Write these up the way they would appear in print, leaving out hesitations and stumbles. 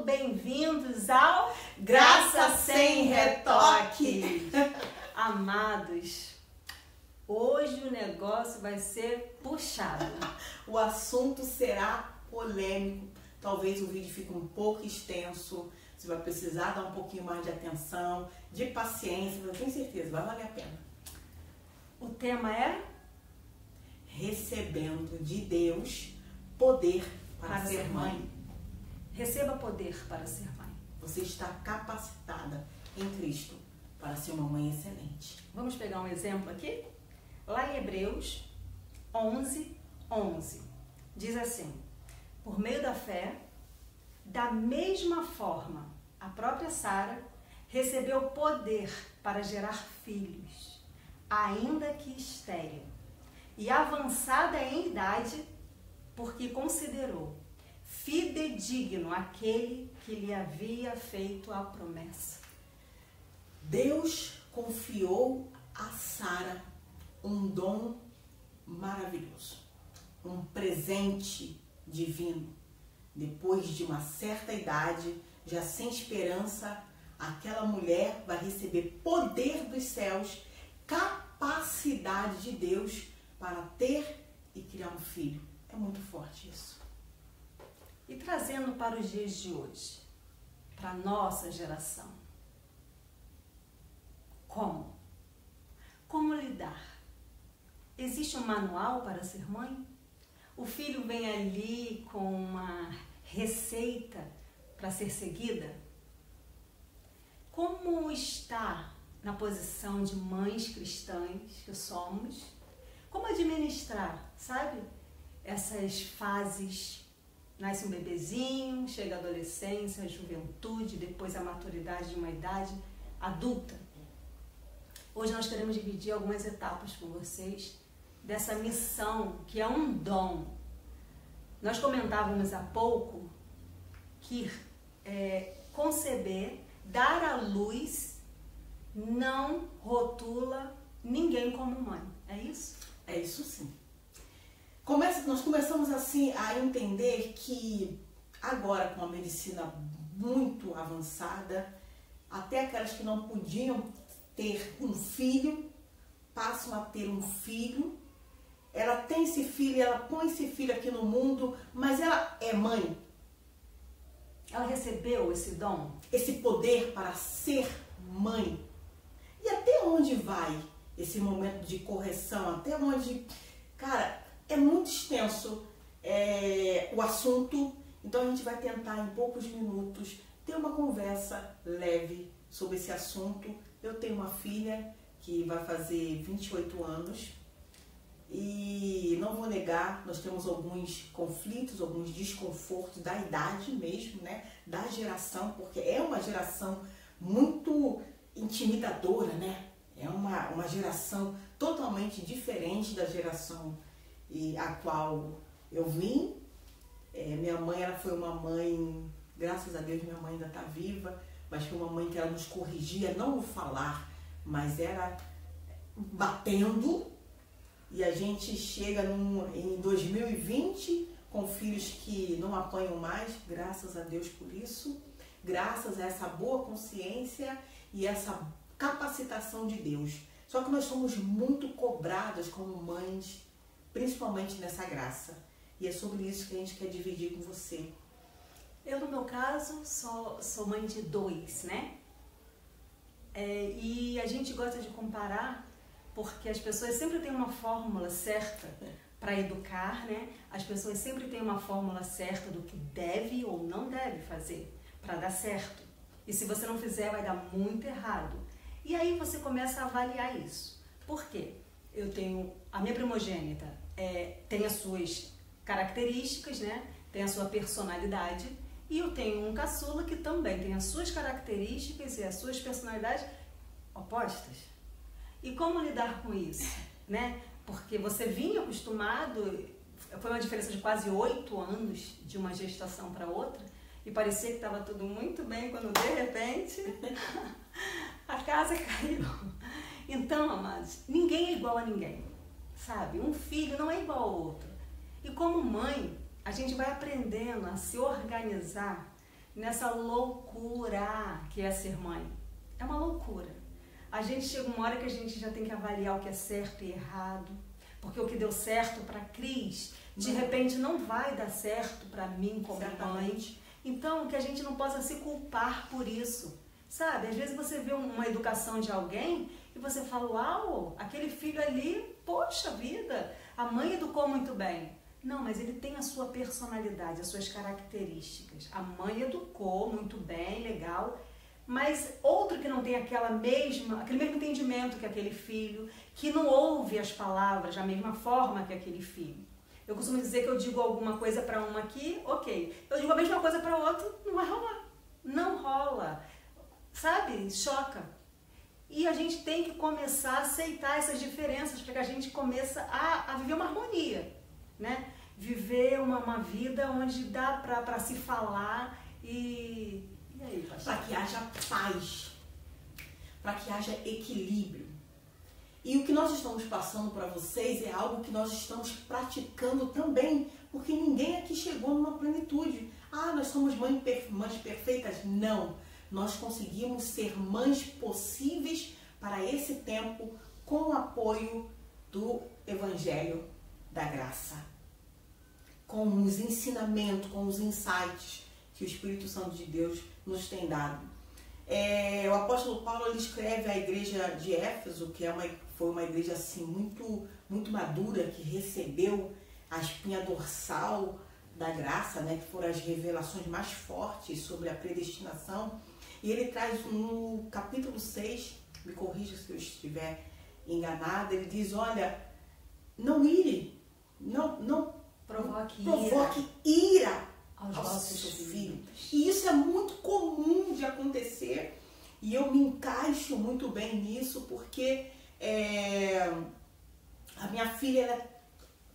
bem-vindos ao Graça Sem Retoque. Amados, hoje o negócio vai ser puxado. O assunto será polêmico, talvez o vídeo fique um pouco extenso, você vai precisar dar um pouquinho mais de atenção, de paciência, mas eu tenho certeza, vai valer a pena. O tema é recebendo de Deus poder para ser mãe. Receba poder para ser mãe. Você está capacitada em Cristo para ser uma mãe excelente. Vamos pegar um exemplo aqui? Lá em Hebreus 11:11 diz assim: por meio da fé, da mesma forma, a própria Sara recebeu poder para gerar filhos, ainda que estéril, e avançada em idade, porque considerou fidedigno aquele que lhe havia feito a promessa. Deus confiou a Sara um dom maravilhoso, um presente divino. Depois de uma certa idade, já sem esperança, aquela mulher vai receber poder dos céus, capacidade de Deus para ter e criar um filho. É muito forte isso. E trazendo para os dias de hoje, para a nossa geração, como? Como lidar? Existe um manual para ser mãe? O filho vem ali com uma receita para ser seguida? Como está na posição de mães cristãs que somos? Como administrar, sabe? Essas fases. Nasce um bebezinho, chega a adolescência, a juventude, depois a maturidade de uma idade adulta. Hoje nós queremos dividir algumas etapas com vocês dessa missão que é um dom. Nós comentávamos há pouco que conceber, dar à luz, não rotula ninguém como mãe. É isso? É isso sim. Nós começamos assim a entender que agora, com a medicina muito avançada, até aquelas que não podiam ter um filho passam a ter um filho. Ela tem esse filho, ela põe esse filho aqui no mundo, mas ela é mãe. Ela recebeu esse dom, esse poder para ser mãe. E até onde vai esse momento de correção? Até onde, cara, é muito extenso o assunto, então a gente vai tentar em poucos minutos ter uma conversa leve sobre esse assunto. Eu tenho uma filha que vai fazer 28 anos e não vou negar, nós temos alguns conflitos, alguns desconfortos da idade mesmo, né? Da geração, porque é uma geração muito intimidadora, né? É uma geração totalmente diferente da geração a qual eu vim. Minha mãe, ela foi uma mãe, graças a Deus minha mãe ainda está viva, mas foi uma mãe que ela nos corrigia, não no falar, mas era batendo. E a gente chega em 2020 com filhos que não apanham mais, graças a Deus por isso, graças a essa boa consciência e essa capacitação de Deus. Só que nós somos muito cobradas como mães, principalmente nessa graça. E é sobre isso que a gente quer dividir com você. Eu, no meu caso, sou mãe de 2, né? E a gente gosta de comparar porque as pessoas sempre têm uma fórmula certa para educar, né? As pessoas sempre têm uma fórmula certa do que deve ou não deve fazer para dar certo. E se você não fizer, vai dar muito errado. E aí você começa a avaliar isso. Por quê? Eu tenho a minha primogênita, tem as suas características, né? Tem a sua personalidade, e eu tenho um caçula que também tem as suas características e as suas personalidades opostas. E como lidar com isso, né? Porque você vinha acostumado, foi uma diferença de quase 8 anos de uma gestação para outra, e parecia que estava tudo muito bem quando de repente a casa caiu. Então, amados, ninguém é igual a ninguém, sabe? Um filho não é igual ao outro. E como mãe, a gente vai aprendendo a se organizar nessa loucura que é ser mãe. É uma loucura. A gente chega uma hora que a gente já tem que avaliar o que é certo e errado, porque o que deu certo para a Cris, de repente não vai dar certo para mim como mãe. Então, que a gente não possa se culpar por isso, sabe? Às vezes você vê uma educação de alguém e você fala, uau, aquele filho ali, poxa vida, a mãe educou muito bem. Não, mas ele tem a sua personalidade, as suas características. A mãe educou muito bem, legal, mas outro que não tem aquele mesmo entendimento que aquele filho, que não ouve as palavras da mesma forma que aquele filho. Eu costumo dizer que eu digo alguma coisa para uma aqui, ok. Eu digo a mesma coisa para o outro, não vai rolar. Não rola. Sabe? Choca. E a gente tem que começar a aceitar essas diferenças para que a gente comece a viver uma harmonia, né? Viver uma vida onde dá para se falar e aí, pastor? Para que haja paz, para que haja equilíbrio. E o que nós estamos passando para vocês é algo que nós estamos praticando também, porque ninguém aqui chegou numa plenitude. Ah, nós somos mães perfeitas? Não. Nós conseguimos ser mães possíveis para esse tempo com o apoio do Evangelho da Graça. Com os ensinamentos, com os insights que o Espírito Santo de Deus nos tem dado. O apóstolo Paulo ele escreve à igreja de Éfeso, que foi uma igreja assim, muito madura, que recebeu a espinha dorsal da graça, né, que foram as revelações mais fortes sobre a predestinação. E ele traz no capítulo 6, me corrija se eu estiver enganada, ele diz, olha, não ire, não provoque ira aos vossos filhos. E isso é muito comum de acontecer e eu me encaixo muito bem nisso porque a minha filha ela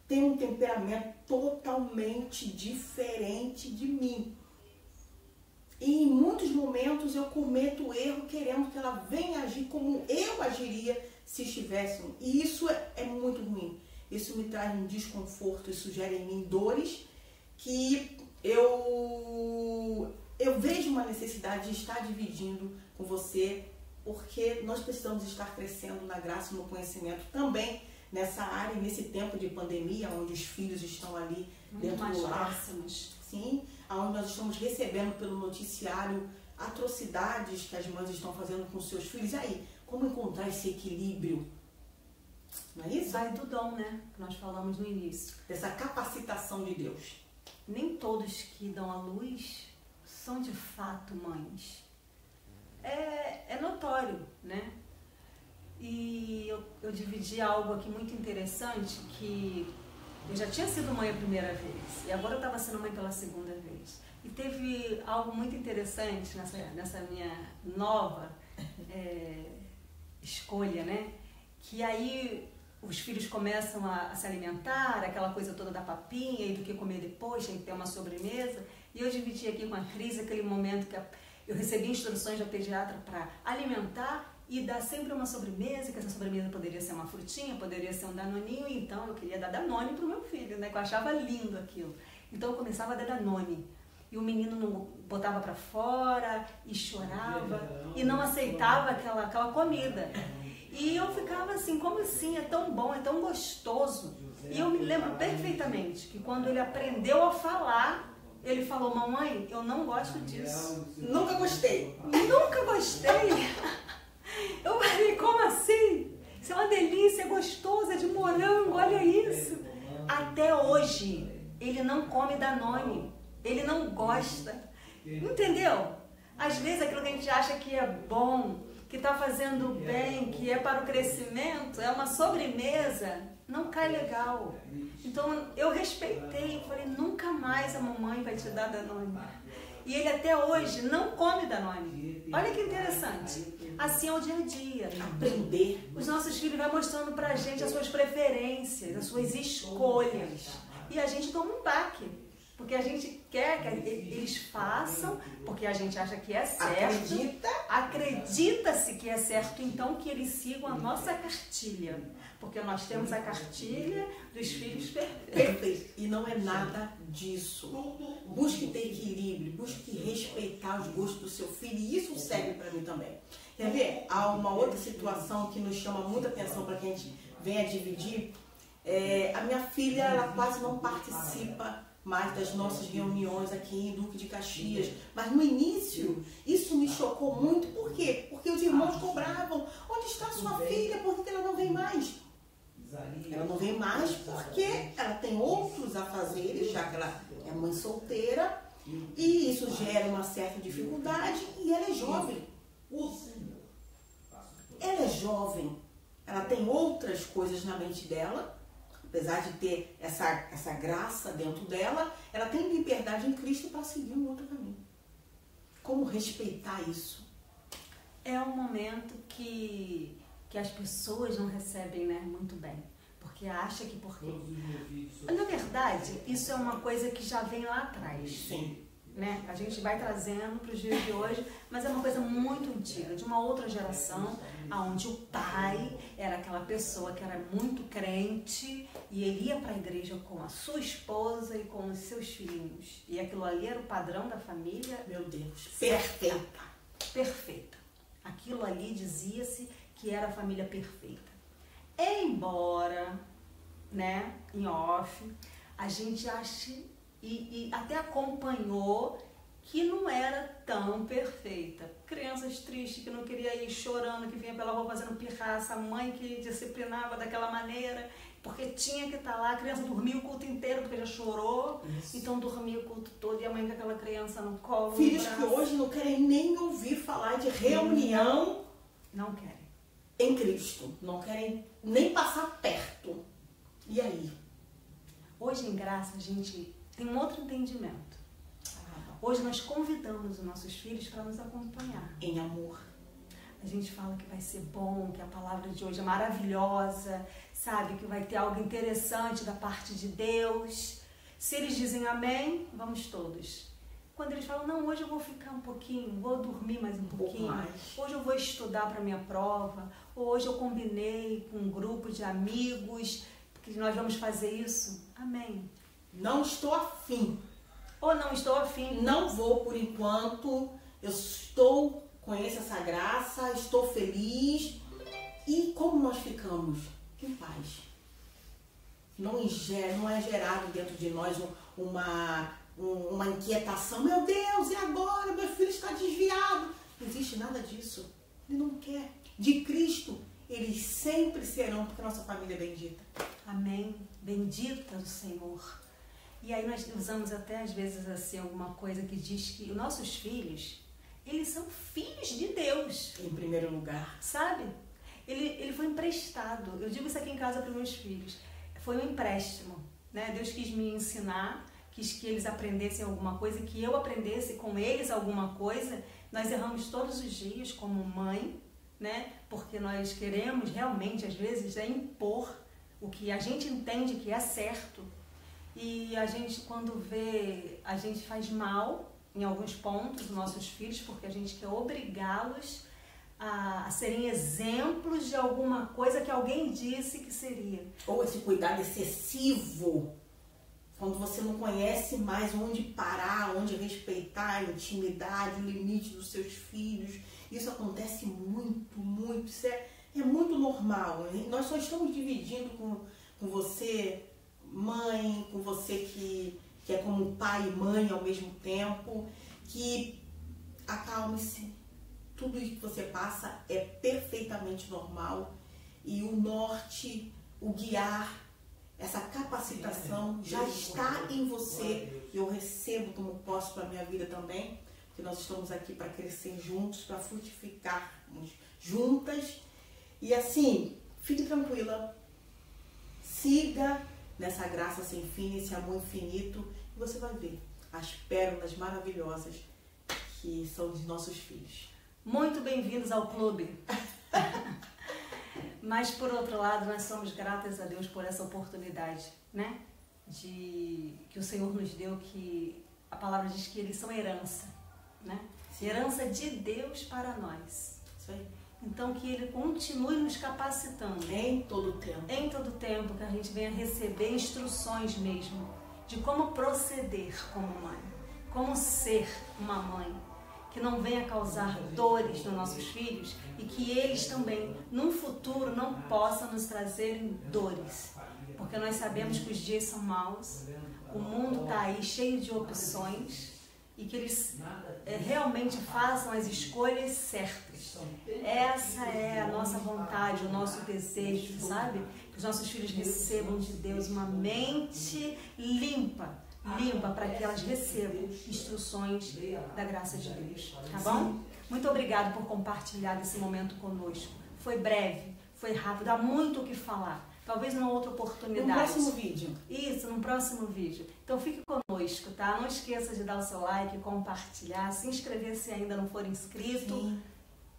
tem um temperamento totalmente diferente de mim. E em muitos momentos eu cometo o erro querendo que ela venha agir como eu agiria se estivesse. E isso é muito ruim. Isso me traz um desconforto, isso gera em mim dores que eu vejo uma necessidade de estar dividindo com você, porque nós precisamos estar crescendo na graça e no conhecimento também nessa área, nesse tempo de pandemia, onde os filhos estão ali dentro do lar. Sim, onde nós estamos recebendo pelo noticiário atrocidades que as mães estão fazendo com seus filhos. E aí, como encontrar esse equilíbrio? Não é isso? Vai do dom, né? Que nós falamos no início. Dessa capacitação de Deus. Nem todos que dão à luz são de fato mães. É notório, né? E eu dividi algo aqui muito interessante, que eu já tinha sido mãe a primeira vez e agora eu estava sendo mãe pela segunda vez. E teve algo muito interessante nessa minha nova escolha, né? Que aí os filhos começam a se alimentar, aquela coisa toda da papinha e do que comer depois, tem que ter uma sobremesa. E eu dividi aqui com a Cris aquele momento que eu recebi instruções da pediatra para alimentar e dar sempre uma sobremesa, que essa sobremesa poderia ser uma frutinha, poderia ser um danoninho, e então eu queria dar danone para o meu filho, né? Que eu achava lindo aquilo. Então eu começava a dar danone. E o menino não botava para fora e chorava e não aceitava aquela comida. E eu ficava assim, como assim? É tão bom, é tão gostoso. E eu me lembro perfeitamente que quando ele aprendeu a falar, ele falou, mamãe, eu não gosto disso. Nunca gostei. Nunca gostei. Eu falei, como assim? Isso é uma delícia, é gostoso, é de morango, olha isso. Até hoje, ele não come Danone. Ele não gosta. Entendeu? Às vezes aquilo que a gente acha que é bom, que está fazendo bem, que é para o crescimento, é uma sobremesa, não cai legal. Então eu respeitei, falei, nunca mais a mamãe vai te dar Danone. E ele até hoje não come Danone. Olha que interessante. Assim é o dia a dia. Aprender. Os nossos filhos vão mostrando pra gente as suas preferências, as suas escolhas. E a gente toma um baque. Porque a gente quer que eles façam, porque a gente acha que é certo. Acredita-se que é certo, então que eles sigam a nossa cartilha. Porque nós temos a cartilha dos filhos perfeitos. E não é nada disso. Busque ter equilíbrio, busque respeitar respeitar os gostos do seu filho, e isso serve para mim também. Quer ver? Há uma outra situação que nos chama muita atenção para que a gente venha dividir. A minha filha, ela quase não participa mais das nossas reuniões aqui em Duque de Caxias. Mas no início, isso me chocou muito. Por quê? Porque os irmãos cobravam. Onde está sua filha? Por que ela não vem mais? Ela não vem mais porque ela tem outros afazeres, já que ela é mãe solteira. E isso gera uma certa dificuldade. E ela é jovem. Ela é jovem. Ela tem outras coisas na mente dela. Apesar de ter essa graça dentro dela, ela tem liberdade em Cristo para seguir um outro caminho. Como respeitar isso? É um momento que as pessoas não recebem, né, muito bem. Porque acha que Na verdade, isso é uma coisa que já vem lá atrás. Sim. Né? A gente vai trazendo para os dias de hoje, mas é uma coisa muito antiga, de uma outra geração, onde o pai era aquela pessoa que era muito crente e ele ia para a igreja com a sua esposa e com os seus filhos. E aquilo ali era o padrão da família. Meu Deus, perfeita. Perfeita. Aquilo ali dizia-se que era a família perfeita. Embora, né, em off, a gente ache e até acompanhou que não era tão perfeita. Crianças tristes que não queria ir, chorando, que vinha pela rua fazendo pirraça, a mãe que disciplinava daquela maneira, porque tinha que estar lá, a criança dormia o culto inteiro porque já chorou. Isso. Então dormia o culto todo e a mãe com aquela criança no colo. Filhos que hoje não querem nem ouvir falar de reunião. Não querem. Em Cristo. Não querem nem passar perto. E aí? Hoje em Graça a gente tem um outro entendimento. Hoje nós convidamos os nossos filhos para nos acompanhar. Em amor. A gente fala que vai ser bom, que a palavra de hoje é maravilhosa, sabe? Que vai ter algo interessante da parte de Deus. Se eles dizem amém, vamos todos. Quando eles falam, não, hoje eu vou ficar um pouquinho, vou dormir mais um pouquinho, hoje eu vou estudar para minha prova, ou hoje eu combinei com um grupo de amigos, porque nós vamos fazer isso, amém. Não estou afim. Ou não estou afim. Não vou por enquanto, eu conheço essa graça, estou feliz. E como nós ficamos? Em paz. Não é gerado dentro de nós uma inquietação. Meu Deus, e agora? Meu filho está desviado. Não existe nada disso. Ele não quer. De Cristo, eles sempre serão, porque a nossa família é bendita. Amém. Bendita o Senhor. E aí nós usamos até às vezes assim alguma coisa que diz que os nossos filhos, eles são filhos de Deus. Em primeiro lugar. Sabe? Ele foi emprestado. Eu digo isso aqui em casa para os meus filhos. Foi um empréstimo. Né? Deus quis me ensinar, quis que eles aprendessem alguma coisa, que eu aprendesse com eles alguma coisa. Nós erramos todos os dias como mãe, né? Porque nós queremos realmente, às vezes, impor o que a gente entende que é certo. E a gente, quando vê, a gente faz mal em alguns pontos dos nossos filhos, porque a gente quer obrigá-los a serem exemplos de alguma coisa que alguém disse que seria. Ou esse cuidado excessivo, quando você não conhece mais onde parar, onde respeitar a intimidade, o limite dos seus filhos. Isso acontece muito, muito. Isso é muito normal. Nós só estamos dividindo com você, mãe, com você que é como pai e mãe ao mesmo tempo, que acalme-se. Tudo isso que você passa é perfeitamente normal e o norte, o guiar, essa capacitação já está em você. Eu recebo como posso para a minha vida também, porque nós estamos aqui para crescer juntos, para frutificarmos juntas. E assim, fique tranquila, siga nessa graça sem fim, nesse amor infinito, e você vai ver as pérolas maravilhosas que são os nossos filhos. Muito bem-vindos ao clube. Mas, por outro lado, nós somos gratas a Deus por essa oportunidade, né? Que o Senhor nos deu, que a palavra diz que eles são herança, né? Sim. Herança de Deus para nós. Isso aí. Então, que Ele continue nos capacitando. Em todo tempo. Em todo tempo, que a gente venha receber instruções mesmo de como proceder como mãe, como ser uma mãe. que não venha causar dores nos nossos filhos e que eles também, num futuro, não possam nos trazer dores. Porque nós sabemos que os dias são maus, o mundo está aí cheio de opções e que eles realmente façam as escolhas certas. Essa é a nossa vontade, o nosso desejo, sabe? Que os nossos filhos recebam de Deus uma mente limpa para que elas recebam instruções da graça de Deus, tá bom? Muito obrigado por compartilhar esse momento conosco. Foi breve, foi rápido, há muito o que falar. Talvez numa outra oportunidade. No próximo vídeo. Isso, no próximo vídeo. Então fique conosco, tá? Não esqueça de dar o seu like, compartilhar, se inscrever se ainda não for inscrito. Sim.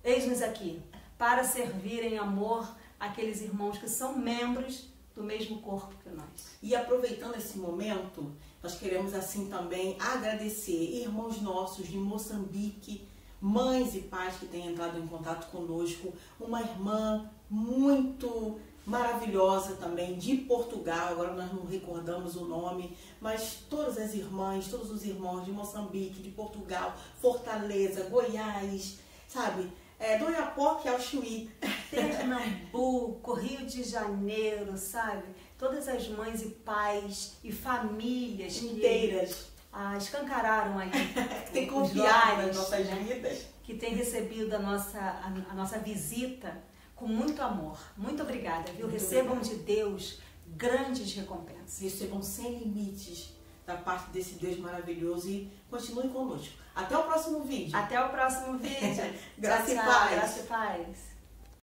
Eis-nos aqui para servir em amor aqueles irmãos que são membros do mesmo corpo que nós. E aproveitando esse momento, nós queremos assim também agradecer irmãos nossos de Moçambique, mães e pais que têm entrado em contato conosco, uma irmã muito maravilhosa também de Portugal, agora nós não recordamos o nome, mas todas as irmãs, todos os irmãos de Moçambique, de Portugal, Fortaleza, Goiás, sabe? Do Iapoque ao Chuí, Pernambuco, Rio de Janeiro, sabe? Todas as mães e pais e famílias inteiras escancararam aí que tem confiado nas nossas vidas, que tem recebido a nossa visita com muito amor. Muito obrigada, viu? Recebam de Deus grandes recompensas. Recebam sem limites da parte desse Deus maravilhoso e continue conosco. Até o próximo vídeo. Até o próximo vídeo. Graça e tchau, paz. Graça e paz.